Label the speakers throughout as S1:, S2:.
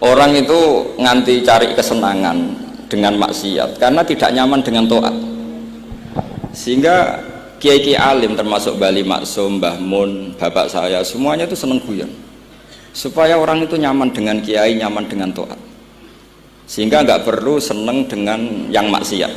S1: Orang itu nganti cari kesenangan dengan maksiat karena tidak nyaman dengan taat. Sehingga kiai-kiai alim termasuk Bali Maksum, Mbah Mun, bapak saya semuanya itu seneng guyon. Supaya orang itu nyaman dengan kiai, nyaman dengan taat. Sehingga nggak perlu seneng dengan yang maksiat.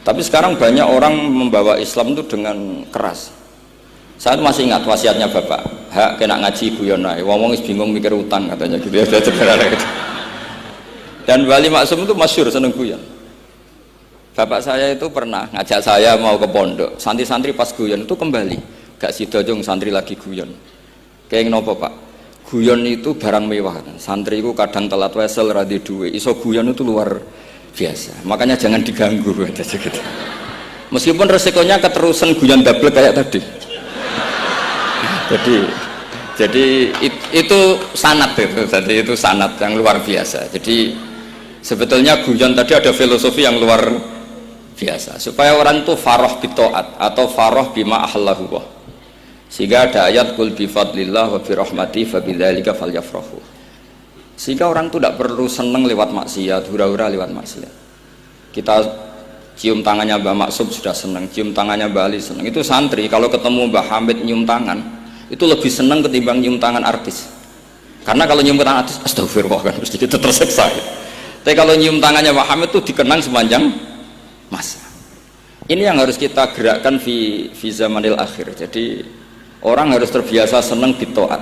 S1: Tapi sekarang banyak orang membawa Islam itu dengan keras. Saya masih ingat wasiatnya bapak, hak kena ngaji guyon ae, wong bingung mikir utang katanya gitu ya, gitu. Dan Bali Maksum itu masyhur seneng guyon. Bapak saya itu pernah ngajak saya mau ke pondok, santri-santri pas guyon itu kembali, gak sida jong santri lagi guyon. Kayak nopo pak, guyon itu barang mewah, santri itu kadang telat wesel radhi duwe, iso guyon itu luar biasa, makanya jangan diganggu aja gitu. Meskipun resikonya keterusan guyon double kayak tadi. Jadi itu sanad itu, jadi itu sanad yang luar biasa. Jadi sebetulnya guyon tadi ada filosofi yang luar biasa supaya orang itu farah bitaat atau farah bima ahlahu. Sehingga ada ayat qul bi fadlillah wa bi rahmati fa bidzalika falyafrahu. Sehingga orang itu tidak perlu seneng lewat maksiat, hura-hura lewat maksiat. Kita cium tangannya Mbah Maksum sudah seneng, cium tangannya Mbah Ali seneng. Itu santri kalau ketemu Mbah Hamid nyium tangan itu lebih senang ketimbang nyium tangan artis, karena kalau nyium tangan artis astagfirullah kan mesti kita terseksa ya. Tapi kalau nyium tangannya Pak Hamid itu dikenang sepanjang masa. Ini yang harus kita gerakkan fi zamanil akhir. Jadi orang harus terbiasa senang bitaat.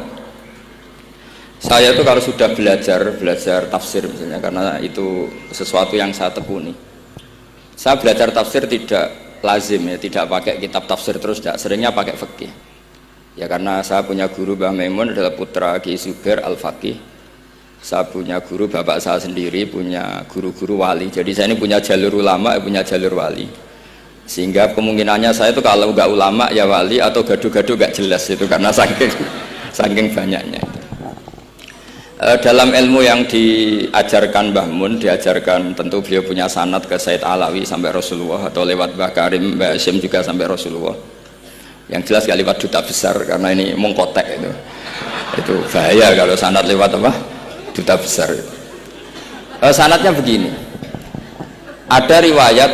S1: Saya itu kalau sudah belajar tafsir misalnya, karena itu sesuatu yang saya tekuni, saya belajar tafsir tidak lazim ya, tidak pakai kitab tafsir terus, tidak, seringnya pakai fikih. Ya karena saya punya guru Mbah Maimun adalah putra Ki Zubair Al-Faqih. Saya punya guru bapak saya sendiri, punya guru-guru wali. Jadi saya ini punya jalur ulama, punya jalur wali. Sehingga kemungkinannya saya itu kalau nggak ulama ya wali, atau gaduh-gaduh nggak jelas itu karena saking banyaknya. Dalam ilmu yang diajarkan Mbah Mun, diajarkan tentu beliau punya sanad ke Said Alawi sampai Rasulullah, atau lewat Mbah Karim, Mbah Hashim juga sampai Rasulullah. Yang jelas gak lewat duta besar karena ini mengkotek itu bahaya kalau sanad lewat apa duta besar. Sanadnya begini, ada riwayat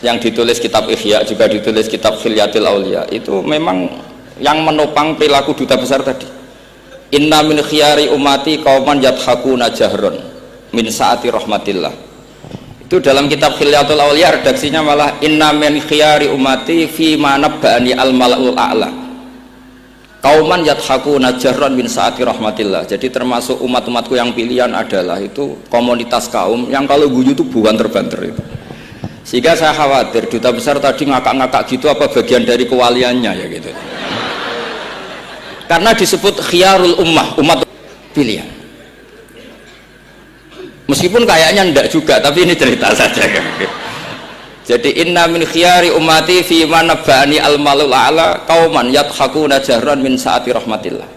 S1: yang ditulis kitab Ihya, juga ditulis kitab Khilyatil Aulia, itu memang yang menopang perilaku duta besar tadi. Inna min khiyari umati qauman yadhakuna jahron min saati rahmatillah. Itu dalam kitab Khilyatul Aulia redaksinya malah inna min khiyari umati fi ma nabba'ani al-mala'ul a'la qauman yadhakuna jahran min saati rahmatillah. Jadi termasuk umat-umatku yang pilihan adalah itu komunitas kaum yang kalau guyu itu bukan terbanter itu. Sehingga saya khawatir duta besar tadi ngakak-ngakak gitu apa bagian dari kewaliannya ya gitu. Karena disebut khiyarul ummah, umat pilihan. Meskipun kayaknya enggak juga, tapi ini cerita saja kan. Jadi inna min khiyari ummati fi man nabba'ani al-malul a'la qauman yadhakuna jahran min saati rahmatillah.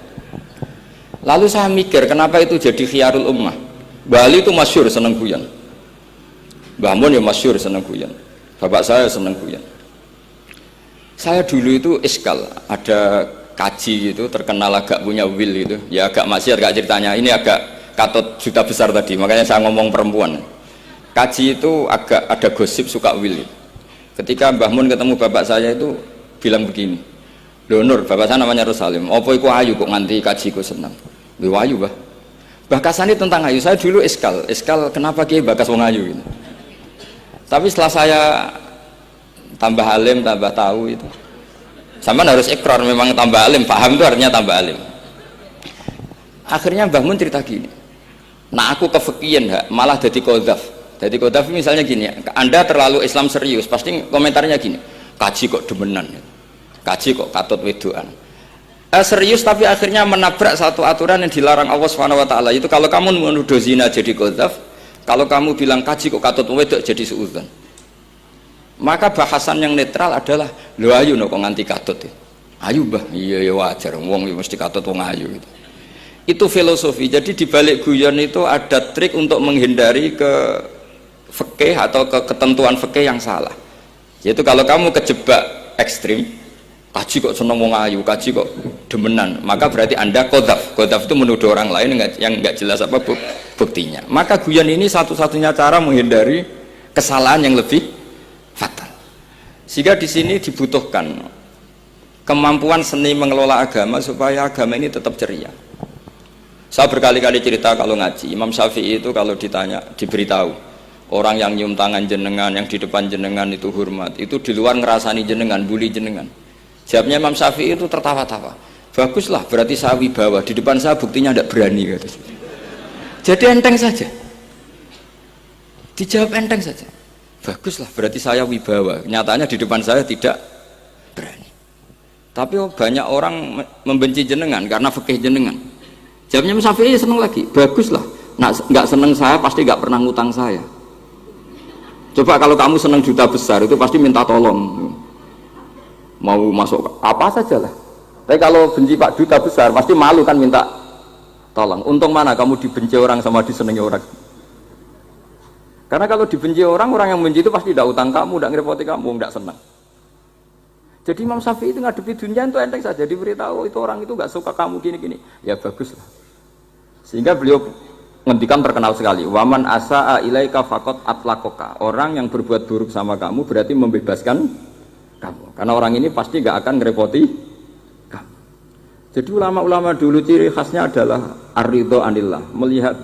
S1: Lalu saya mikir kenapa itu jadi khiyarul ummah. Bali itu masyhur seneng guyon. Mbah Mun ya masyhur seneng guyon. Bapak saya seneng guyon. Saya dulu itu iskal, ada kaji gitu terkenal agak punya will gitu. Ya agak maksiat agak ceritanya. Ini agak katut juta besar tadi, makanya saya ngomong perempuan. Kaji itu agak ada gosip suka will. Ketika Mbah Mun ketemu bapak saya itu bilang begini, "Lho Nur, bapak saya namanya Rosalim, apa iku ayu kok nganti kaji ku seneng?" "Lho ayu, Mbah." Bahasane tentang ayu, saya dulu iskal kenapa Kiai bakas wong ayu gitu. Tapi setelah saya tambah alim, tambah tahu itu. Sama harus ikrar memang tambah alim, paham itu artinya tambah alim. Akhirnya Mbah Mun cerita gini, nah aku kefikian malah jadi kodaf. Jadi kodaf misalnya gini, Anda terlalu Islam serius, pasti komentarnya gini, kaji kok demenan, kaji kok katut wedoan. Serius tapi akhirnya menabrak satu aturan yang dilarang Allah SWT. Itu kalau kamu menuduh zina jadi kodaf, kalau kamu bilang kaji kok katut wedok jadi suudzon. Maka bahasan yang netral adalah, lo ayu no kok nganti katut ya. Ayu Mbah, iya ya wajar, wong mesti katut wong ayu gitu. Itu filosofi. Jadi di balik guyon itu ada trik untuk menghindari ke fikih atau ke ketentuan fikih yang salah. Yaitu kalau kamu kejebak ekstrim, kaji kok seneng wong ayu, kaji kok demenan, maka berarti Anda qadzaf. Qadzaf itu menuduh orang lain yang enggak jelas apa buktinya. Maka guyon ini satu-satunya cara menghindari kesalahan yang lebih fatal. Sehingga di sini dibutuhkan kemampuan seni mengelola agama supaya agama ini tetap ceria. Saya berkali-kali cerita kalau ngaji, Imam Syafi'i itu kalau ditanya, diberitahu orang yang nyium tangan jenengan, yang di depan jenengan itu hormat, itu di luar ngerasani jenengan, bully jenengan. Jawabnya Imam Syafi'i itu tertawa-tawa. Baguslah, berarti saya wibawa, di depan saya buktinya tidak berani. Kata. Jadi enteng saja, dijawab enteng saja. Baguslah, berarti saya wibawa, nyatanya di depan saya tidak berani. Tapi banyak orang membenci jenengan karena fikih jenengan. Jawabnya Imam Syafi'i seneng lagi. Baguslah, nggak seneng saya pasti nggak pernah ngutang saya. Coba kalau kamu seneng juta besar itu pasti minta tolong, mau masuk apa saja lah. Tapi kalau benci Pak Duta besar pasti malu kan minta tolong. Untung mana kamu dibenci orang sama disenangi orang. Karena kalau dibenci orang yang membenci itu pasti tidak utang kamu, tidak ngerepoti kamu, tidak senang. Jadi Imam Syafi'i itu ngadepi dunia itu enteng saja, diberitahu itu orang itu nggak suka kamu gini-gini. Ya bagus lah. Sehingga beliau ngendikan terkenal sekali. Waman asaa ilaika faqat atlaqaka. Orang yang berbuat buruk sama kamu berarti membebaskan kamu. Karena orang ini pasti nggak akan ngerepoti. Jadi ulama-ulama dulu ciri khasnya adalah ar-ridho anillah, melihat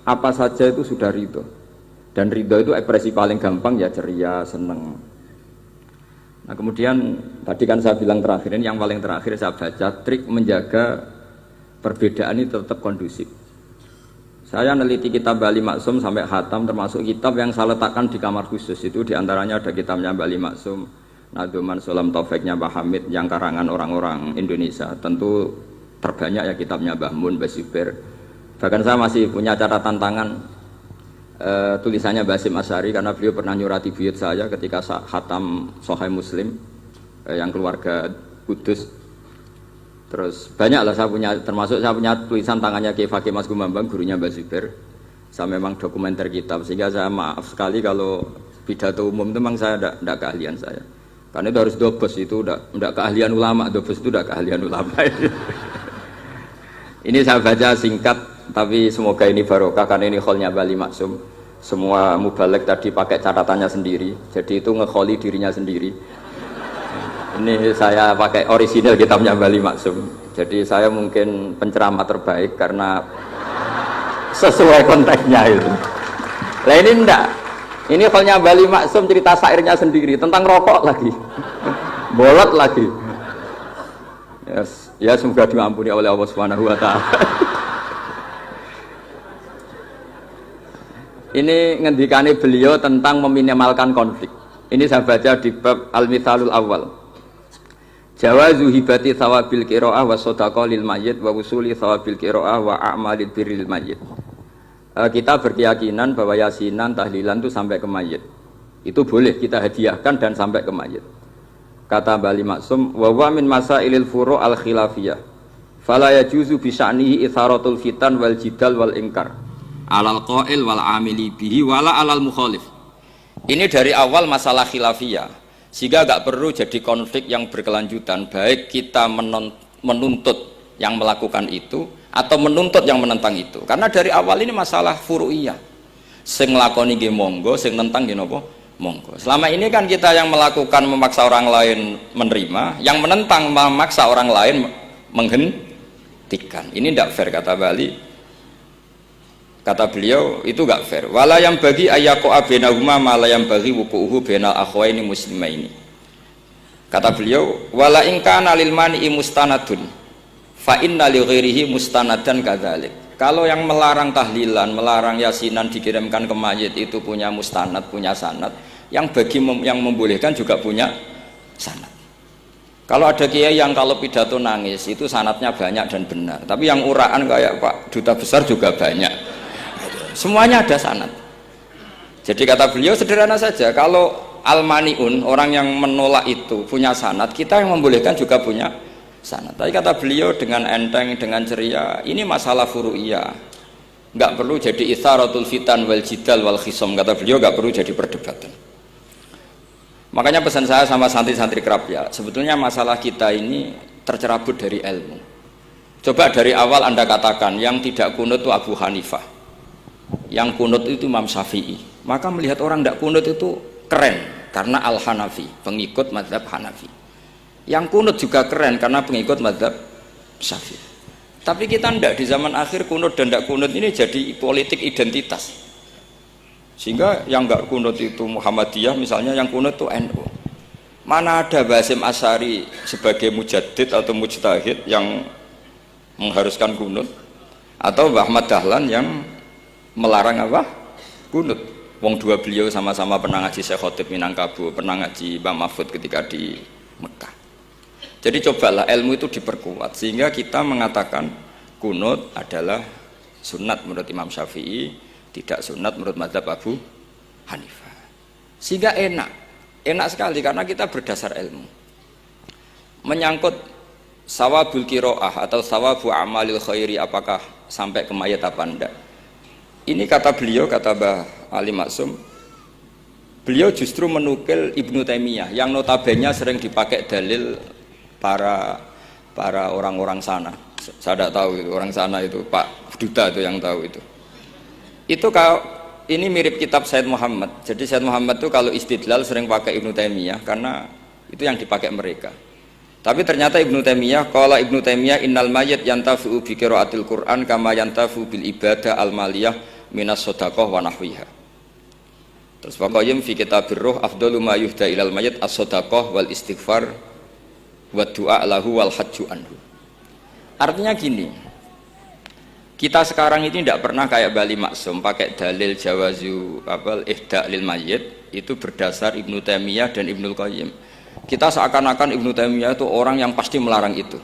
S1: apa saja itu sudah ridho. Dan ridho itu ekspresi paling gampang ya ceria, seneng. Nah kemudian tadi kan saya bilang terakhir ini yang paling terakhir saya baca trik menjaga perbedaan ini tetap kondusif. Saya neliti kitab Bali Maksum sampai khatam, termasuk kitab yang saya letakkan di kamar khusus itu diantaranya ada kitabnya Bali Maksum, Naduman Sulam Taufiknya Mbah Hamid yang karangan orang-orang Indonesia. Tentu terbanyak ya kitabnya Mbah Mun, Mbah Zubair. Bahkan saya masih punya catatan tangan tulisannya Basim Asyari karena beliau pernah nyurati buyut saya ketika khatam Sahih Muslim yang keluarga Kudus. Terus banyak lah saya punya, termasuk saya punya tulisan tangannya Kiai Fakih Mas Gumambang, gurunya Mbah Zubair. Saya memang dokumenter kitab, sehingga saya maaf sekali kalau pidato umum itu memang saya tidak keahlian saya. Karena itu harus dobes, itu tidak keahlian ulama, dobes itu tidak keahlian ulama. Ini saya baca singkat, tapi semoga ini barokah karena ini kholnya Bali Maksum. Semua mubalek tadi pakai catatannya sendiri, jadi itu ngekholi dirinya sendiri. Ini saya pakai orisinal kitabnya Bali Maksum. Jadi saya mungkin penceramah terbaik karena sesuai konteksnya itu. Nah ini enggak. Ini kholnya Bali Maksum cerita syairnya sendiri tentang rokok lagi. Bolot lagi. Yes. Ya semoga diampuni oleh Allah Subhanahu wa taala. Ini ngendikane beliau tentang meminimalkan konflik. Ini saya baca di bab Al-Mithalul Awal. Jawazu hibati thawabil qiraah wa shadaqah lil mayyit wa wusuli thawabil qiraah wa a'malil birril mayyit. Kita berkeyakinan bahwa yasinan, tahlilan itu sampai ke mayit. Itu boleh kita hadiahkan dan sampai ke mayit. Kata Bali Maksum, wa wa min masailil furu' al khilafiyah. Fala yajuzu bi sya'nihi itharatul fitan wal jidal wal ingkar. Alal qail wal amili bihi wala alal mukhalif. Ini dari awal masalah khilafiyah. Sehingga agak perlu jadi konflik yang berkelanjutan, baik kita menuntut yang melakukan itu atau menuntut yang menentang itu. Karena dari awal ini masalah furu'iyah. Sing nglakoni nggih monggo, sing nentang nggih napa? Monggo. Selama ini kan kita yang melakukan memaksa orang lain menerima, yang menentang memaksa orang lain menghentikan. Ini tidak fair kata Bali. Kata beliau itu gak fair. Wala yang bagi ayako abenahuma malah yang bagi wukuuhu benal akhwaini muslimaini. Kata beliau, wala ingkana lil mani'i mustanadun, fa inna li ghairihi mustanadan kadzalik. Kalau yang melarang tahlilan, melarang yasinan dikirimkan ke mayit itu punya mustanad, punya sanad. Yang bagi yang membolehkan juga punya sanad. Kalau ada kiai yang kalau pidato nangis itu sanadnya banyak dan benar. Tapi yang uraan kayak Pak Duta Besar juga banyak. Semuanya ada sanad. Jadi kata beliau sederhana saja, kalau al-mani'un, orang yang menolak itu punya sanad, kita yang membolehkan juga punya sanad. Tapi kata beliau dengan enteng, dengan ceria, ini masalah furu'iyah. Enggak perlu jadi itsaratul fitan wal jidal wal khisam. Kata beliau enggak perlu jadi perdebatan. Makanya pesan saya sama santri-santri kerap ya, sebetulnya masalah kita ini tercerabut dari ilmu. Coba dari awal Anda katakan yang tidak kunut itu Abu Hanifah, yang kunut itu Imam Syafi'i, maka melihat orang tidak kunut itu keren karena Al-Hanafi, pengikut mazhab Hanafi. Yang kunut juga keren karena pengikut mazhab Syafi'i. Tapi kita tidak, di zaman akhir kunut dan tidak kunut ini jadi politik identitas. Sehingga yang nggak kunut itu Muhammadiyah misalnya, yang kunut itu NU. Mana ada Basim Asy'ari sebagai mujaddid atau mujtahid yang mengharuskan kunut, atau Mbah Ahmad Dahlan yang melarang apa? Kunut. Wong dua beliau sama-sama pernah ngaji Syekh Khotib Minangkabau, pernah ngaji Mbah Mahfud ketika di Mekah. Jadi cobalah ilmu itu diperkuat sehingga kita mengatakan kunut adalah sunat menurut Imam Syafi'i, tidak sunat menurut mazhab Abu Hanifah. Sehingga enak sekali karena kita berdasar ilmu. Menyangkut sawabul qiraah atau sawabu amalil khairi, apakah sampai ke mayat apa enggak, ini kata beliau, kata Mbah Ali Maksum, beliau justru menukil Ibnu Taimiyah yang notabene sering dipakai dalil para orang-orang sana. Saya tidak tahu itu orang sana, itu Pak Duta itu yang tahu itu. Itu kalau ini mirip kitab Said Muhammad. Jadi Said Muhammad itu kalau istidlal sering pakai Ibnu Taimiyah karena itu yang dipakai mereka. Tapi ternyata Ibnu Taimiyah, qala Ibnu Taimiyah innal mayyit yantafi'u bi qiraatil Qur'an kama yantafi'u bil ibadah al maliyah minas shadaqah wa nahwiha. Terus pokoknya fi kitabir ruh afdalu ma yuhda ilal mayyit as-shadaqah wal istighfar wa du'a lahu wal hajju anhu. Artinya gini, kita sekarang ini tidak pernah kayak Bali Maksum pakai dalil jawazu ihda lil mayyit itu berdasar Ibnu Taimiyah dan Ibnul Qayyim. Kita seakan-akan Ibnu Taimiyah itu orang yang pasti melarang itu.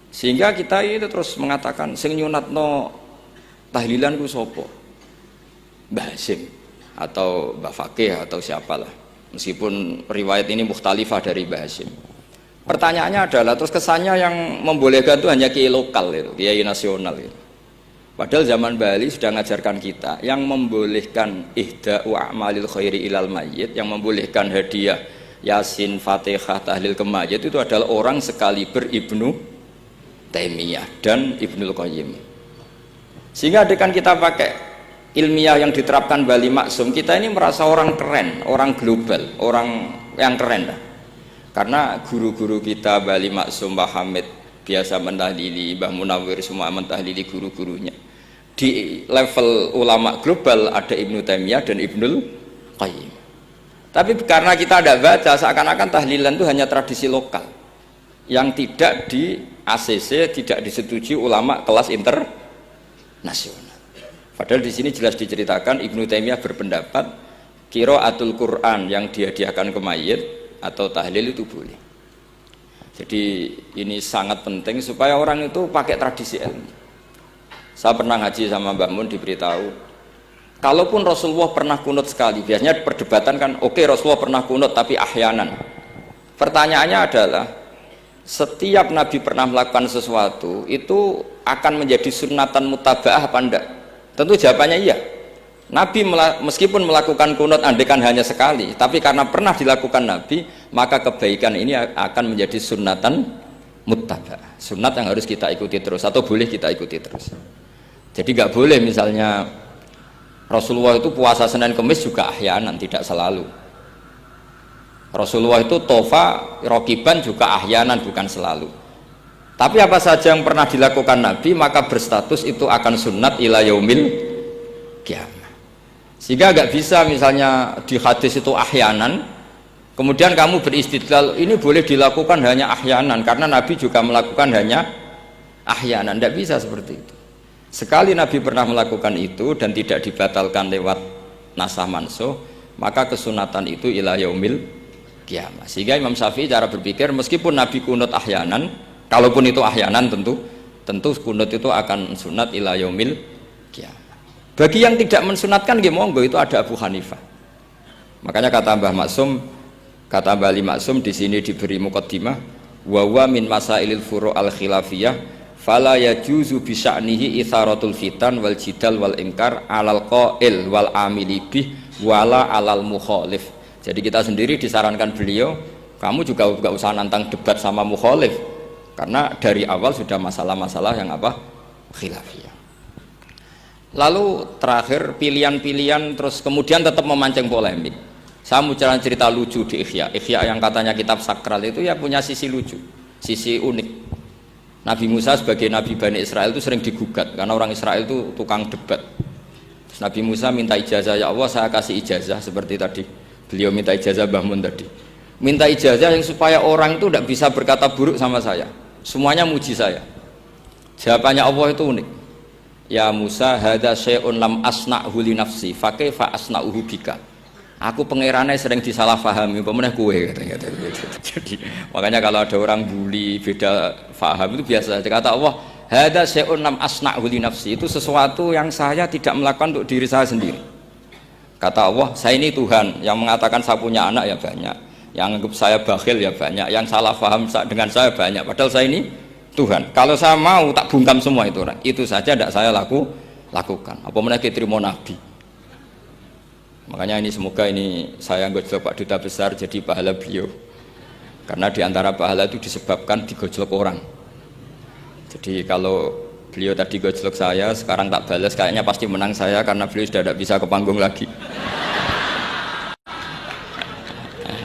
S1: Sehingga kita itu terus mengatakan sing nyunatno tahlilan ku sapa? Mbah Hasyim atau Mbah Fakih atau siapalah. Meskipun riwayat ini mukhtalifah dari Mbah Hasyim. Pertanyaannya adalah terus kesannya yang membolehkan itu hanya kiai lokal itu, kiai nasional itu. Padahal zaman Bali sudah mengajarkan kita yang membolehkan ihda'u a'malil khairi ilal mayyit, yang membolehkan hadiah Yasin, Fatihah, tahlil ke mayit itu adalah orang sekaliber Ibnu Taimiyah dan Ibnul Qayyim. Sehingga dengan kita pakai ilmiah yang diterapkan Bali Maksum, kita ini merasa orang keren, orang global, orang yang keren dah. Karena guru-guru kita Bali Maksum, Mbah Hamid biasa mentahlili, Mbah Munawir semua mentahlili guru-gurunya. Di level ulama global ada Ibnu Taimiyah dan Ibnul Qayyim. Tapi karena kita tidak baca, seakan-akan tahlilan itu hanya tradisi lokal yang tidak di ACC, tidak disetujui ulama kelas internasional. Padahal di sini jelas diceritakan Ibnu Taimiyah berpendapat qiraatul Quran yang dihadiahkan ke mayit atau tahlil itu boleh. Jadi ini sangat penting supaya orang itu pakai tradisi ilmu. Saya pernah ngaji sama Mbak Mun, diberitahu kalaupun Rasulullah pernah kunut sekali, biasanya perdebatan kan, oke, Rasulullah pernah kunut tapi ahyanan. Pertanyaannya adalah setiap Nabi pernah melakukan sesuatu itu akan menjadi sunnatan mutaba'ah apa enggak? Tentu jawabannya iya. Nabi meskipun melakukan kunut andekan hanya sekali, tapi karena pernah dilakukan Nabi, maka kebaikan ini akan menjadi sunnatan muttaba, sunat yang harus kita ikuti terus atau boleh kita ikuti terus. Jadi nggak boleh misalnya Rasulullah itu puasa Senin Kemis juga ahyanan, tidak selalu. Rasulullah itu tofa rokiban juga ahyanan, bukan selalu. Tapi apa saja yang pernah dilakukan Nabi maka berstatus itu akan sunat ila yaumil qiyamah. Sehingga nggak bisa misalnya di hadis itu ahyanan, kemudian kamu beristidlal ini boleh dilakukan hanya ahyanan karena Nabi juga melakukan hanya ahyanan. Tidak bisa seperti itu. Sekali Nabi pernah melakukan itu dan tidak dibatalkan lewat nasah mansuh, maka kesunatan itu ila yaumil qiyamah. Sehingga Imam Syafi'i cara berpikir meskipun Nabi kunut ahyanan, kalaupun itu ahyanan tentu kunut itu akan sunat ila yaumil qiyamah. Bagi yang tidak mensunatkan monggo, itu ada Abu Hanifah. Makanya kata Mbah Maksum, kata Mbah Ali Maksum di sini diberi muqaddimah, wa wa min masailil furu' al khilafiyah fala yajuzu bi sya'nihi itharatul fitan wal jidal wal ingkar alal qail wal amili bih wala alal mukhalif. Jadi kita sendiri disarankan beliau Kamu juga nggak usah nantang debat sama mukhalif, karena dari awal sudah masalah-masalah yang apa? Khilafiyah. Lalu terakhir pilihan-pilihan, terus kemudian tetap memancing polemik. Saya mau cerita lucu di Ihya. Ihya yang katanya kitab sakral itu ya punya sisi lucu, sisi unik. Nabi Musa sebagai Nabi Bani Israel itu sering digugat karena orang Israel itu tukang debat. Terus Nabi Musa minta ijazah, ya Allah saya kasih ijazah seperti tadi. Beliau minta ijazah Mbah Mun tadi. Minta ijazah yang supaya orang itu tidak bisa berkata buruk sama saya. Semuanya muji saya. Jawabannya Allah itu unik. Ya Musa, hadza syai'un lam asna'hu li nafsi, fa kaifa asna'uhu bika. Aku pangerane sering disalahpahami, umpamane kowe katanya. Jadi makanya kalau ada orang bully beda paham itu biasa. Kata Allah, hadza syai'un lam asna'hu li nafsi, itu sesuatu yang saya tidak melakukan untuk diri saya sendiri. Kata Allah, saya ini Tuhan, yang mengatakan saya punya anak ya banyak, yang anggap saya bakhil ya banyak, yang salah paham dengan saya banyak, padahal saya ini Tuhan. Kalau saya mau tak bungkam semua itu saja tidak saya lakukan. Apa mana kita terima Nabi. Makanya ini semoga ini saya gojlok Pak Duta Besar jadi pahala beliau. Karena diantara pahala itu disebabkan digojlok orang. Jadi kalau beliau tadi gojlok saya, sekarang tak balas, kayaknya pasti menang saya karena beliau sudah tidak bisa ke panggung lagi.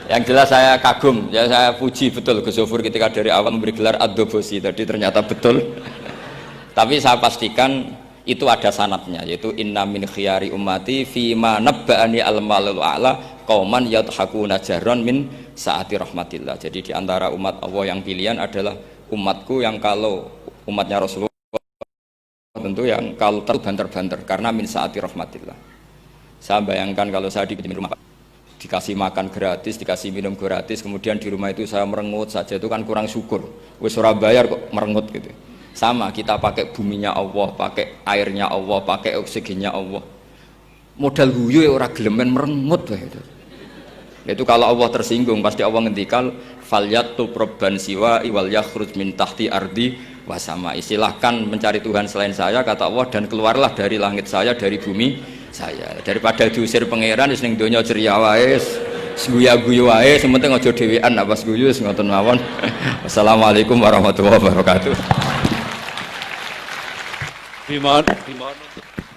S1: Yang jelas saya kagum, ya saya puji betul Gus Zofur ketika dari awal memberi gelar Ad-Dobosi tadi ternyata betul. Tapi saya pastikan itu ada sanadnya, yaitu inna min khiyari ummati fima nabba'ani al-malul a'la qauman yadhakuna jarran min saati rahmatillah. Jadi diantara umat Allah yang pilihan adalah umatku yang kalau umatnya Rasulullah tentu yang kalau terbanter-banter karena min saati rahmatillah. Saya bayangkan kalau saya di rumah dikasih makan gratis, dikasih minum gratis, kemudian di rumah itu saya merengut saja, itu kan kurang syukur. Wes ora bayar kok merengut gitu. Sama kita pakai buminya Allah, pakai airnya Allah, pakai oksigennya Allah. Modal guyu ya ora gelemen merengut wae itu. Itu kalau Allah tersinggung pasti Allah ngendikan falyatul probban siwa iwal yakhruj min tahti ardi wasama. Silahkan mencari Tuhan selain saya kata Allah dan keluarlah dari langit saya, dari bumi saya, daripada diusir pangeran wis ning donya ceria wae, guyu-guyu wae, sementing aja dhewean apa guyu wis ngoten mawon. Wassalamualaikum warahmatullahi wabarakatuh.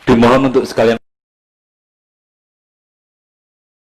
S2: Dimohon untuk sekalian